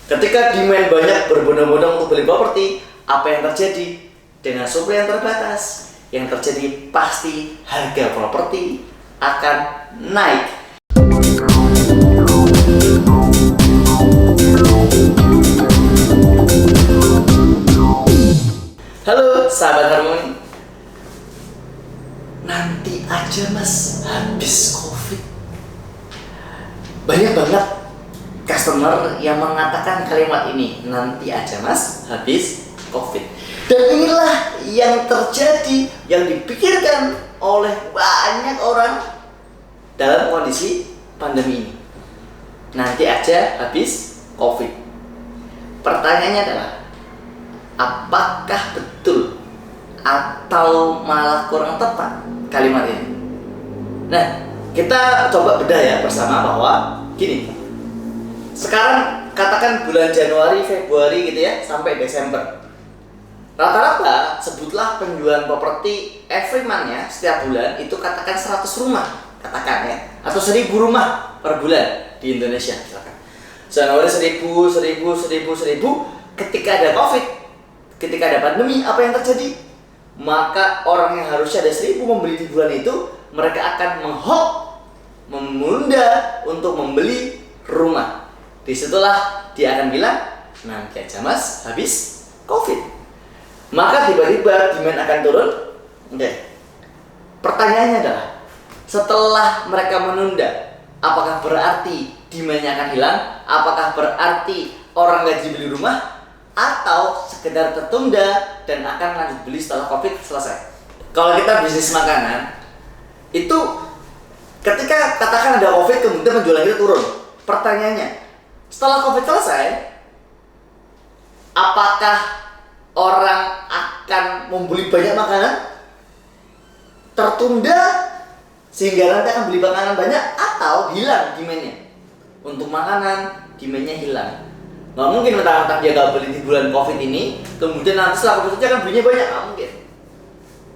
Ketika demand banyak berbondong-bondong untuk beli properti, apa yang terjadi? Dengan supply yang terbatas, yang terjadi pasti harga properti akan naik. Halo sahabat Harmoni. Nanti aja mas, habis COVID. Banyak banget customer yang mengatakan kalimat ini, nanti aja mas, habis COVID. Dan inilah yang terjadi, yang dipikirkan oleh banyak orang dalam kondisi pandemi ini. Nanti aja habis COVID. Pertanyaannya adalah, apakah betul atau malah kurang tepat kalimat ini? Nah, kita coba bedah ya bersama bahwa gini. Sekarang katakan bulan Januari, Februari gitu ya, sampai Desember. Rata-rata sebutlah penjualan properti every month-nya setiap bulan itu katakan 100 rumah, katakan ya, atau 1000 rumah per bulan di Indonesia misalkan. Januari 1000. Ketika ada COVID, ketika ada pandemi, apa yang terjadi? Maka orang yang harusnya ada 1000 membeli di bulan itu, mereka akan menunda untuk membeli rumah. Disitulah dia akan bilang, nanti aja mas, habis COVID. Maka tiba-tiba demand akan turun. Oke. Pertanyaannya adalah, setelah mereka menunda, apakah berarti demand-nya akan hilang? Apakah berarti orang nggak jadi beli rumah? Atau sekedar tertunda dan akan lanjut beli setelah COVID selesai? Kalau kita bisnis makanan, itu ketika katakan ada COVID kemudian penjualan kita turun. Pertanyaannya, setelah COVID selesai, apakah orang akan membeli banyak makanan? Tertunda sehingga nanti akan beli makanan banyak, atau hilang demand-nya? Untuk makanan, demand-nya hilang. Nggak mungkin mentang-mentang dia nggak beli di bulan COVID ini, kemudian nanti setelah COVID saja akan belinya banyak. Nggak mungkin.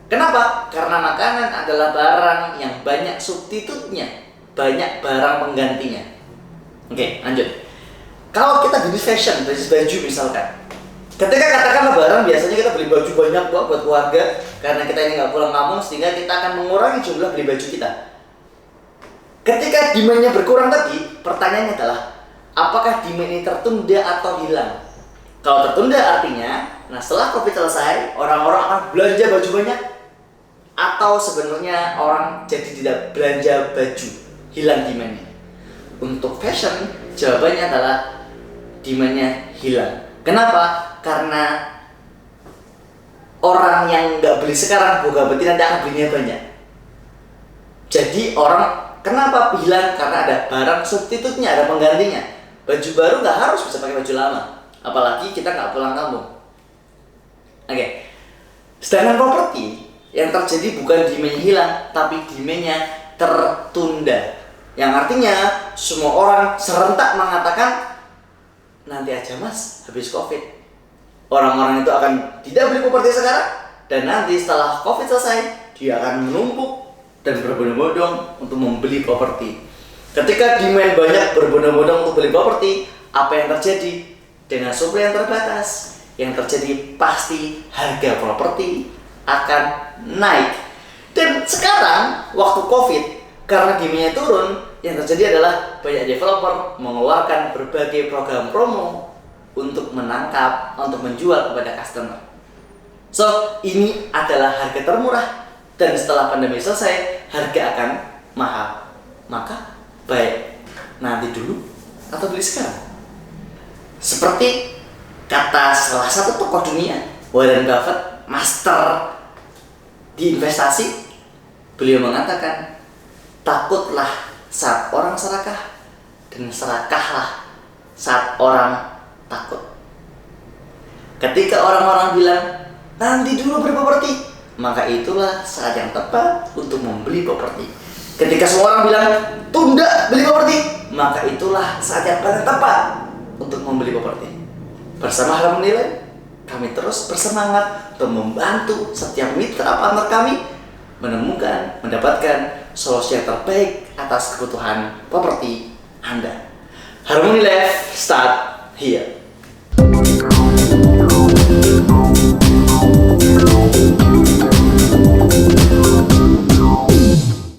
Kenapa? Karena makanan adalah barang yang banyak substitutnya, banyak barang penggantinya. Oke, lanjut. Kalau kita bisnis fashion, bisnis baju misalkan, ketika katakanlah barang, biasanya kita beli baju banyak buat keluarga, karena kita ini nggak pulang kampung, sehingga kita akan mengurangi jumlah beli baju kita. Ketika demand-nya berkurang tadi, pertanyaannya adalah, apakah demand ini tertunda atau hilang? Kalau tertunda artinya, nah setelah COVID selesai, orang-orang akan belanja baju banyak, atau sebenarnya orang jadi tidak belanja baju, hilang demand-nya. Untuk fashion, jawabannya adalah demand-nya hilang. Kenapa? Karena orang yang nggak beli sekarang bukan berarti nanti akan belinya banyak. Jadi orang kenapa hilang? Karena ada barang substitutnya, ada penggantinya. Baju baru nggak harus bisa pakai baju lama, apalagi kita nggak pulang kampung. Oke. Sedangkan properti yang terjadi bukan demand-nya hilang, tapi demand-nya tertunda. Yang artinya semua orang serentak mengatakan, nanti aja mas, habis COVID. Orang-orang itu akan tidak beli properti sekarang, dan nanti setelah COVID selesai, dia akan menumpuk dan berbondong-bondong untuk membeli properti. Ketika demand banyak berbondong-bondong untuk beli properti, apa yang terjadi? Dengan supply yang terbatas, yang terjadi pasti harga properti akan naik. Dan sekarang waktu COVID, karena demand-nya turun, yang terjadi adalah banyak developer mengeluarkan berbagai program promo untuk menangkap, untuk menjual kepada customer. So, ini adalah harga termurah, dan setelah pandemi selesai, harga akan mahal. Maka, baik nanti dulu atau beli sekarang. Seperti kata salah satu tokoh dunia, Warren Buffett, master di investasi, beliau mengatakan, takutlah saat orang serakah, dan serakahlah saat orang takut. Ketika orang-orang bilang, nanti dulu beli properti, maka itulah saat yang tepat untuk membeli properti. Ketika semua orang bilang, tunda beli properti, maka itulah saat yang paling tepat untuk membeli properti. Bersama Harmoni Land, kami terus bersemangat untuk membantu setiap mitra partner kami mendapatkan solusi yang terbaik atas kebutuhan properti Anda. Harmoni Life start here.